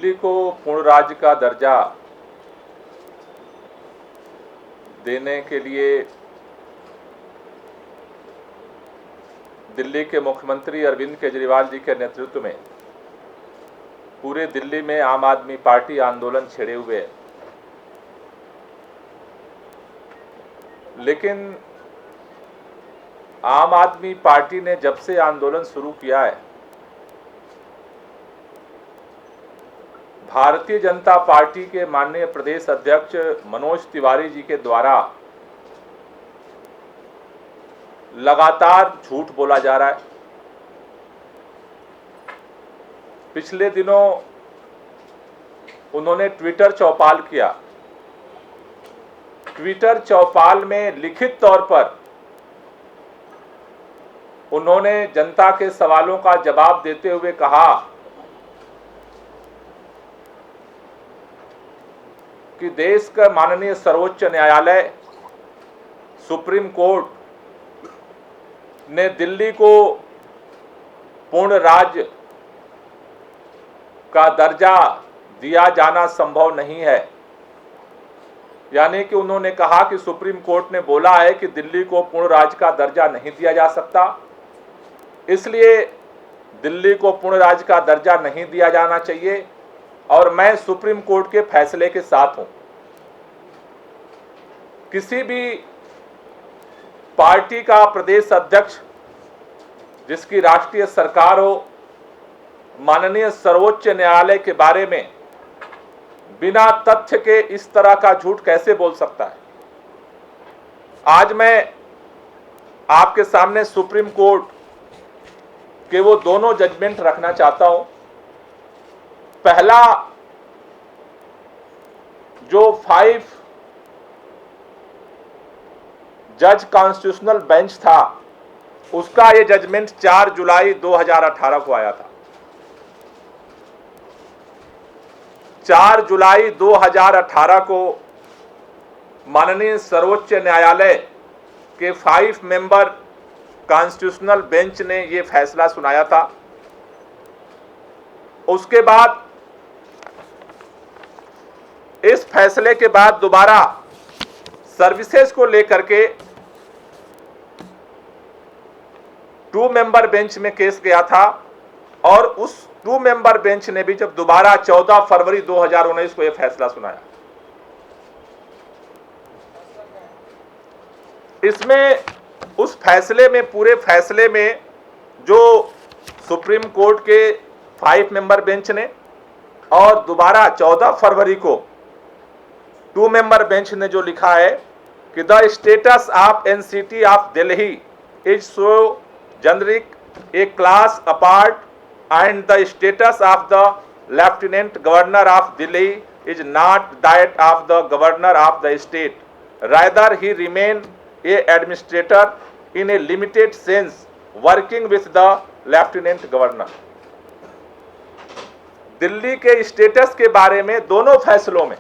दिल्ली को पूर्ण राज्य का दर्जा देने के लिए दिल्ली के मुख्यमंत्री अरविंद केजरीवाल जी के नेतृत्व में पूरे दिल्ली में आम आदमी पार्टी आंदोलन छेड़े हुए है। लेकिन आम आदमी पार्टी ने जब से आंदोलन शुरू किया है, भारतीय जनता पार्टी के माननीय प्रदेश अध्यक्ष मनोज तिवारी जी के द्वारा लगातार झूठ बोला जा रहा है। पिछले दिनों उन्होंने ट्विटर चौपाल किया। ट्विटर चौपाल में लिखित तौर पर उन्होंने जनता के सवालों का जवाब देते हुए कहा कि देश का माननीय सर्वोच्च न्यायालय सुप्रीम कोर्ट ने दिल्ली को पूर्ण राज्य का दर्जा दिया जाना संभव नहीं है। यानी कि उन्होंने कहा कि सुप्रीम कोर्ट ने बोला है कि दिल्ली को पूर्ण राज्य का दर्जा नहीं दिया जा सकता, इसलिए दिल्ली को पूर्ण राज्य का दर्जा नहीं दिया जाना चाहिए और मैं सुप्रीम कोर्ट के फैसले के साथ हूं। किसी भी पार्टी का प्रदेश अध्यक्ष जिसकी राष्ट्रीय सरकार हो, माननीय सर्वोच्च न्यायालय के बारे में बिना तथ्य के इस तरह का झूठ कैसे बोल सकता है। आज मैं आपके सामने सुप्रीम कोर्ट के वो दोनों जजमेंट रखना चाहता हूं। पहला जो 5 जज कॉन्स्टिट्यूशनल बेंच था, उसका ये जजमेंट 4 जुलाई 2018 को आया था। 4 जुलाई 2018 को माननीय सर्वोच्च न्यायालय के 5 मेंबर कॉन्स्टिट्यूशनल बेंच ने ये फैसला सुनाया था। उसके बाद इस फैसले के बाद दोबारा सर्विसेज को लेकर के 2 मेंबर बेंच में केस गया था और उस 2 मेंबर बेंच ने भी जब दोबारा 14 फरवरी 2019 को यह फैसला सुनाया। इसमें उस फैसले में, पूरे फैसले में जो सुप्रीम कोर्ट के 5 मेंबर बेंच ने और दोबारा 14 फरवरी को 2 मेंबर बेंच ने जो लिखा है कि the status of NCT of Delhi is so generic A class apart and the status of the Lieutenant Governor of Delhi is not that of the Governor of the state. Rather, he remains a administrator in a limited sense, working with the Lieutenant Governor. Delhi के status के बारे में दोनों फैसलों में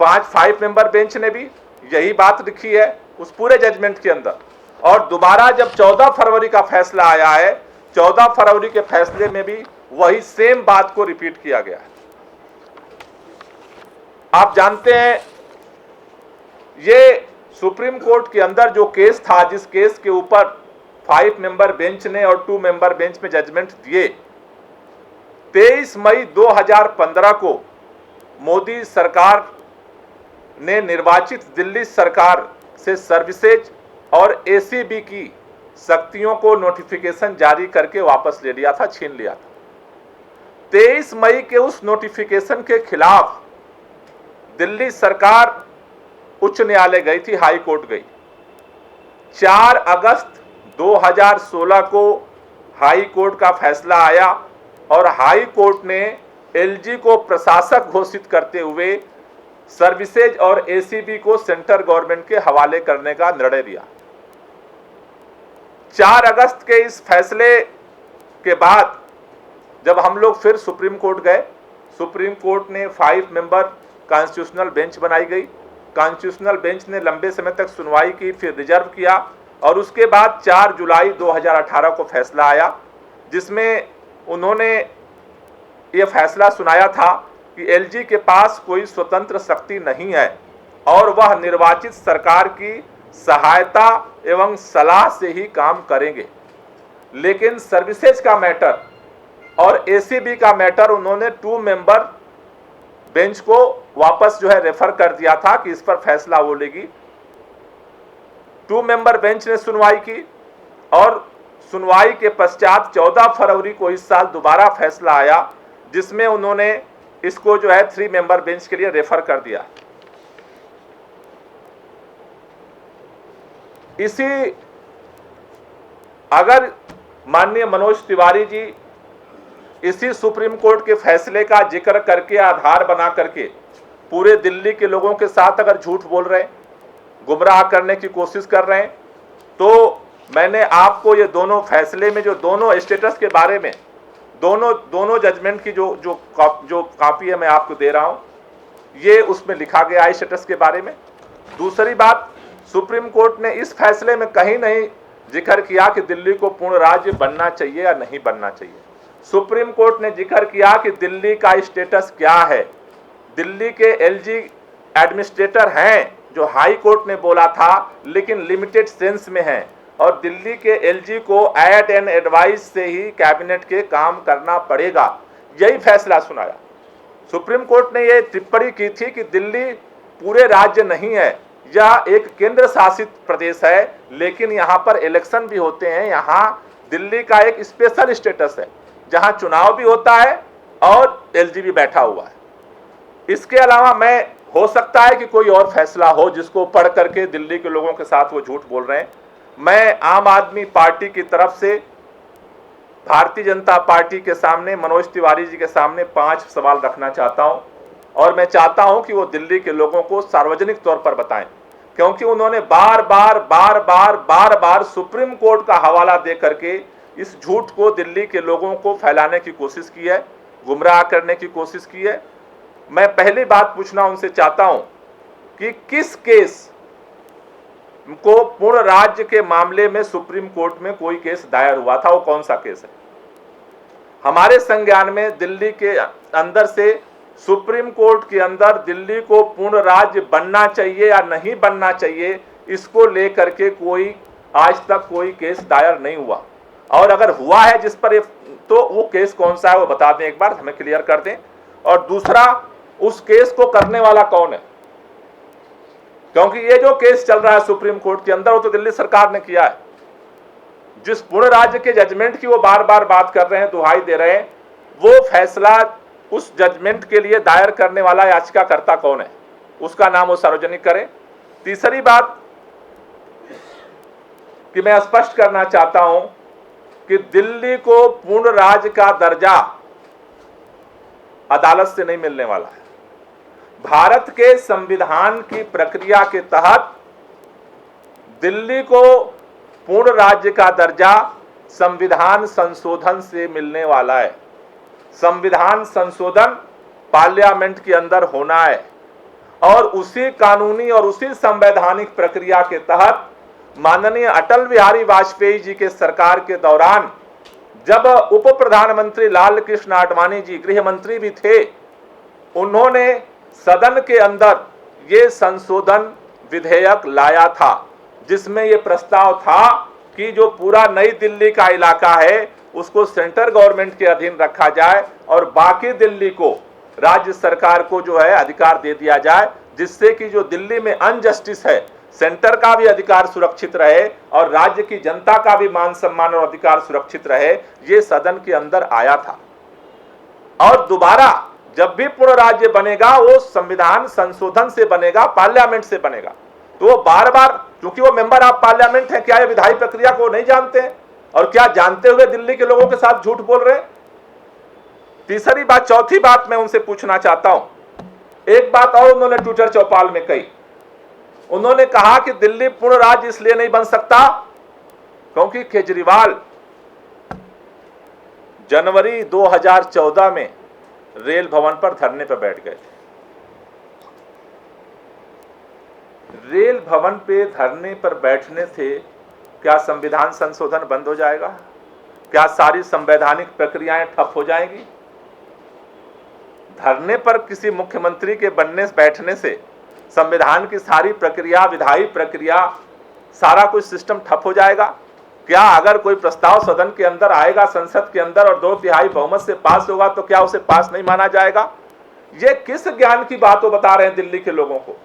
5 member bench ने भी यही बात लिखी है उस पूरे जजमेंट के अंदर। और दोबारा जब 14 फरवरी का फैसला आया है, 14 फरवरी के फैसले में भी वही सेम बात को रिपीट किया गया है। आप जानते हैं, ये सुप्रीम कोर्ट के अंदर जो केस था, जिस केस के ऊपर 5 मेंबर बेंच ने और 2 मेंबर बेंच में जजमेंट दिए, 23 मई 2015 को मोदी सरकार ने निर्वाचित दिल्ली सरकार से सर्विसेज और एसीबी की शक्तियों को नोटिफिकेशन जारी करके वापस ले लिया था, छीन लिया था। 23 मई के उस नोटिफिकेशन के खिलाफ दिल्ली सरकार उच्च न्यायालय गई थी, हाई कोर्ट गई। 4 अगस्त 2016 को हाई कोर्ट का फैसला आया और हाई कोर्ट ने एलजी को प्रशासक घोषित करते हुए सर्विसेज और एसीबी को सेंट्रल गवर्नमेंट के हवाले करने का निर्णय लिया। 4 अगस्त के इस फैसले के बाद जब हम लोग फिर सुप्रीम कोर्ट गए, सुप्रीम कोर्ट ने 5 मेंबर कॉन्स्टिट्यूशनल बेंच बनाई गई। कॉन्स्टिट्यूशनल बेंच ने लंबे समय तक सुनवाई की, फिर रिजर्व किया और उसके बाद 4 जुलाई 2018 को फैसला आया, जिसमें उन्होंने ये फैसला सुनाया था कि एलजी के पास कोई स्वतंत्र शक्ति नहीं है और वह निर्वाचित सरकार की सहायता एवं सलाह से ही काम करेंगे। लेकिन सर्विसेज का मैटर और एसीबी का मैटर उन्होंने 2 मेंबर बेंच को वापस रेफर कर दिया था कि इस पर फैसला वो लेगी। 2 मेंबर बेंच ने सुनवाई की और सुनवाई के पश्चात 14 फरवरी को इस साल दोबारा फैसला आया, जिसमें उन्होंने इसको 3 मेंबर बेंच के लिए रेफर कर दिया। इसी अगर माननीय मनोज तिवारी जी इसी सुप्रीम कोर्ट के फैसले का जिक्र करके आधार बना करके पूरे दिल्ली के लोगों के साथ अगर झूठ बोल रहे हैं, गुमराह करने की कोशिश कर रहे हैं, तो मैंने आपको ये दोनों फैसले में जो दोनों स्टेटस के बारे में दोनों जजमेंट की जो कॉपी है मैं आपको दे रहा हूं, ये उसमें लिखा गया है स्टेटस के बारे में। दूसरी बात, सुप्रीम कोर्ट ने इस फैसले में कहीं नहीं जिक्र किया कि दिल्ली को पूर्ण राज्य बनना चाहिए या नहीं बनना चाहिए। सुप्रीम कोर्ट ने जिक्र किया कि दिल्ली का स्टेटस क्या है। दिल्ली के एलजी एडमिनिस्ट्रेटर हैं जो हाई कोर्ट ने बोला था, लेकिन लिमिटेड सेंस में है, और दिल्ली के एलजी को एड एंड एडवाइस से ही कैबिनेट के काम करना पड़ेगा। यही फैसला सुनाया। सुप्रीम कोर्ट ने यह टिप्पणी की थी कि दिल्ली पूरे राज्य नहीं है, यह एक केंद्र शासित प्रदेश है, लेकिन यहाँ पर इलेक्शन भी होते हैं। यहाँ दिल्ली का एक स्पेशल स्टेटस है जहाँ चुनाव भी होता है और एलजी भी बैठा हुआ है। इसके अलावा मैं हो सकता है कि कोई और फैसला हो जिसको पढ़ करके दिल्ली के लोगों के साथ वो झूठ बोल रहे हैं। मैं आम आदमी पार्टी की तरफ से भारतीय जनता पार्टी के सामने, मनोज तिवारी जी के सामने 5 सवाल रखना चाहता हूं, और मैं चाहता हूं कि वो दिल्ली के लोगों को सार्वजनिक तौर पर बताएं, क्योंकि उन्होंने बार बार सुप्रीम कोर्ट का हवाला दे करके इस झूठ को दिल्ली के लोगों को फैलाने की कोशिश की है, गुमराह करने की कोशिश की है। मैं पहली बात पूछना उनसे चाहता हूं कि किस केस को पूर्ण राज्य के मामले में सुप्रीम कोर्ट में कोई केस दायर हुआ था, वो कौन सा केस है? हमारे संज्ञान में दिल्ली के अंदर से सुप्रीम कोर्ट के अंदर दिल्ली को पूर्ण राज्य बनना चाहिए या नहीं बनना चाहिए, इसको लेकर के कोई आज तक कोई केस दायर नहीं हुआ। और अगर हुआ है जिस पर, तो वो केस कौन सा है वो बता दें, एक बार हमें क्लियर कर दें। और दूसरा, उस केस को करने वाला कौन है? क्योंकि ये जो केस चल रहा है सुप्रीम कोर्ट के अंदर, वो तो दिल्ली सरकार ने किया है। जिस पूर्ण राज्य के जजमेंट की वो बार बार बात कर रहे हैं, दुहाई दे रहे हैं, वो फैसला उस जजमेंट के लिए दायर करने वाला याचिकाकर्ता कौन है, उसका नाम वो सार्वजनिक करें। तीसरी बात कि मैं स्पष्ट करना चाहता हूं कि दिल्ली को पूर्ण राज्य का दर्जा अदालत से नहीं मिलने वाला है। भारत के संविधान की प्रक्रिया के तहत दिल्ली को पूर्ण राज्य का दर्जा संविधान संशोधन से मिलने वाला है। संविधान संशोधन पार्लियामेंट के अंदर होना है, और उसी कानूनी और उसी संवैधानिक प्रक्रिया के तहत माननीय अटल बिहारी वाजपेयी जी के सरकार के दौरान, जब उप प्रधानमंत्री लाल कृष्ण आडवाणी जी गृह मंत्री भी थे, उन्होंने सदन के अंदर ये संशोधन विधेयक लाया था, जिसमें ये प्रस्ताव था कि जो पूरा नई दिल्ली का इलाका है उसको सेंट्रल गवर्नमेंट के अधीन रखा जाए और बाकी दिल्ली को राज्य सरकार को अधिकार दे दिया जाए, जिससे कि जो दिल्ली में अनजस्टिस है, सेंटर का भी अधिकार सुरक्षित रहे और राज्य की जनता का भी मान सम्मान और अधिकार सुरक्षित रहे। ये सदन के अंदर आया था। और दोबारा जब भी पूर्ण राज्य बनेगा वो संविधान संशोधन से बनेगा, पार्लियामेंट से बनेगा। तो वो बार बार, क्योंकि वो मेंबर ऑफ पार्लियामेंट है, क्या ये विधायी प्रक्रिया को नहीं जानते हैं? और क्या जानते हुए दिल्ली के लोगों के साथ झूठ बोल रहे हैं? तीसरी बात, चौथी बात मैं उनसे पूछना चाहता हूं। एक बात और उन्होंने ट्विटर चौपाल में कही, उन्होंने कहा कि दिल्ली पूर्ण राज्य इसलिए नहीं बन सकता क्योंकि केजरीवाल जनवरी 2014 में रेल भवन पर धरने पर बैठ गए थे। रेल भवन पे धरने पर बैठने से क्या संविधान संशोधन बंद हो जाएगा? क्या सारी संवैधानिक प्रक्रियाएं ठप हो जाएंगी? धरने पर किसी मुख्यमंत्री के बनने बैठने से संविधान की सारी प्रक्रिया, विधायी प्रक्रिया, सारा कुछ सिस्टम ठप हो जाएगा? क्या अगर कोई प्रस्ताव सदन के अंदर आएगा, संसद के अंदर, और 2/3 बहुमत से पास होगा तो क्या उसे पास नहीं माना जाएगा? ये किस ज्ञान की बात वो बता रहे हैं दिल्ली के लोगों को?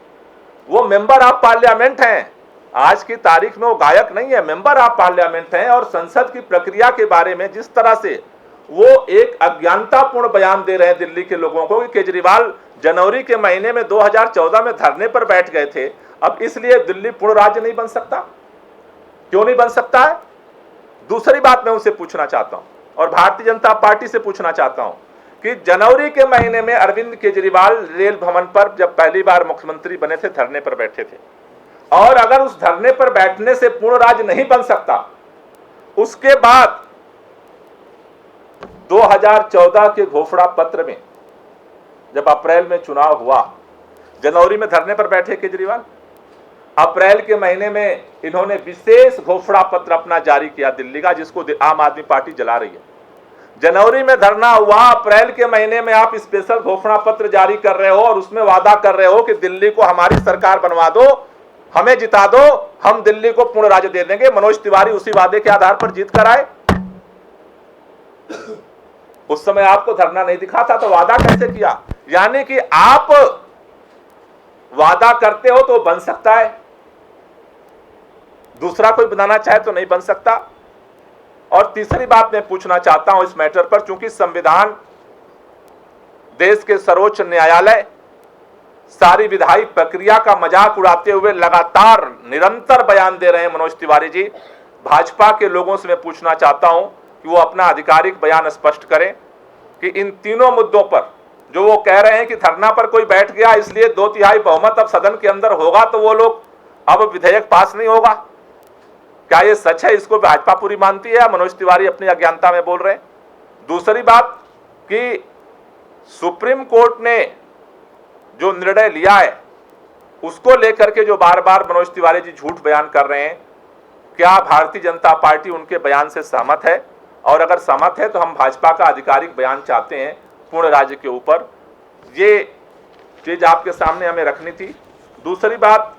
वो मेंबर ऑफ पार्लियामेंट हैं, आज की तारीख में वो गायक नहीं है, मेंबर ऑफ पार्लियामेंट हैं। और संसद की प्रक्रिया के बारे में जिस तरह से वो एक अज्ञानतापूर्ण बयान दे रहे हैं दिल्ली के लोगों को कि केजरीवाल जनवरी के महीने में 2014 में धरने पर बैठ गए थे, अब इसलिए दिल्ली पूर्ण राज्य नहीं बन सकता। क्यों नहीं बन सकता है? दूसरी बात मैं उनसे पूछना चाहता हूं और भारतीय जनता पार्टी से पूछना चाहता हूं कि जनवरी के महीने में अरविंद केजरीवाल रेल भवन पर जब पहली बार मुख्यमंत्री बने थे, धरने पर बैठे थे, और अगर उस धरने पर बैठने से पूर्ण राज्य नहीं बन सकता, उसके बाद 2014 के घोषणा पत्र में जब अप्रैल में चुनाव हुआ, जनवरी में धरने पर बैठे केजरीवाल, अप्रैल के महीने में इन्होंने विशेष घोषणा पत्र अपना जारी किया दिल्ली का, जिसको आम आदमी पार्टी जला रही है। जनवरी में धरना हुआ, अप्रैल के महीने में आप स्पेशल घोषणा पत्र जारी कर रहे हो और उसमें वादा कर रहे हो कि दिल्ली को हमारी सरकार बनवा दो, हमें जिता दो, हम दिल्ली को पूर्ण राज्य दे देंगे। मनोज तिवारी उसी वादे के आधार पर जीत कर आए। उस समय आपको धरना नहीं दिखा था तो वादा कैसे किया? यानी कि आप वादा करते हो तो बन सकता है, दूसरा कोई बनाना चाहे तो नहीं बन सकता। और तीसरी बात मैं पूछना चाहता हूं इस मैटर पर, चूंकि संविधान, देश के सर्वोच्च न्यायालय सारी विधायी प्रक्रिया का मजाक उड़ाते हुए लगातार निरंतर बयान दे रहे हैं मनोज तिवारी जी, भाजपा के लोगों से मैं पूछना चाहता हूं कि वो अपना आधिकारिक बयान स्पष्ट करें कि इन तीनों मुद्दों पर जो वो कह रहे हैं कि धरना पर कोई बैठ गया इसलिए 2/3 बहुमत अब सदन के अंदर होगा तो वो लोग अब विधेयक पास नहीं होगा, क्या ये सच है? इसको भाजपा पूरी मानती है या मनोज तिवारी अपनी अज्ञानता में बोल रहे हैं? दूसरी बात कि सुप्रीम कोर्ट ने जो निर्णय लिया है उसको लेकर के जो बार बार मनोज तिवारी जी झूठ बयान कर रहे हैं, क्या भारतीय जनता पार्टी उनके बयान से सहमत है? और अगर सहमत है तो हम भाजपा का आधिकारिक बयान चाहते हैं पूर्ण राज्य के ऊपर। ये चीज आपके सामने हमें रखनी थी। दूसरी बात,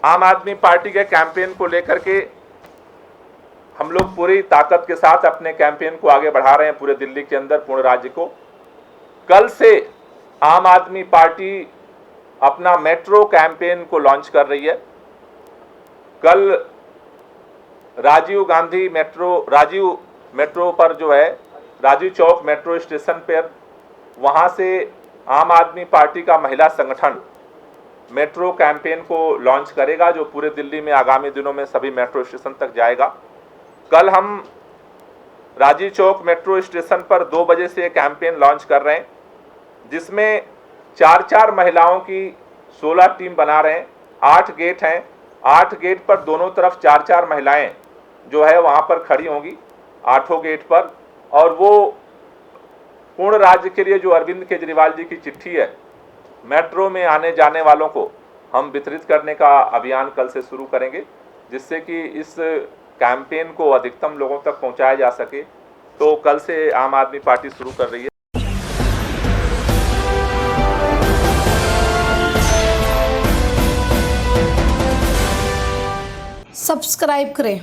आम आदमी पार्टी के कैंपेन को लेकर के हम लोग पूरी ताकत के साथ अपने कैंपेन को आगे बढ़ा रहे हैं पूरे दिल्ली के अंदर, पूर्ण राज्य को। कल से आम आदमी पार्टी अपना मेट्रो कैंपेन को लॉन्च कर रही है। कल राजीव मेट्रो पर जो है, राजीव चौक मेट्रो स्टेशन पर, वहां से आम आदमी पार्टी का महिला संगठन मेट्रो कैंपेन को लॉन्च करेगा, जो पूरे दिल्ली में आगामी दिनों में सभी मेट्रो स्टेशन तक जाएगा। कल हम राजीव चौक मेट्रो स्टेशन पर 2 बजे से कैंपेन लॉन्च कर रहे हैं, जिसमें 4-4 महिलाओं की 16 टीम बना रहे हैं। 8 गेट हैं, 8 गेट पर दोनों तरफ 4-4 महिलाएं जो है वहां पर खड़ी होंगी, 8 गेट पर। और वो पूर्ण राज्य के लिए जो अरविंद केजरीवाल जी की चिट्ठी है, मेट्रो में आने जाने वालों को हम वितरित करने का अभियान कल से शुरू करेंगे, जिससे कि इस कैंपेन को अधिकतम लोगों तक पहुंचाया जा सके। तो कल से आम आदमी पार्टी शुरू कर रही है। सब्सक्राइब करें।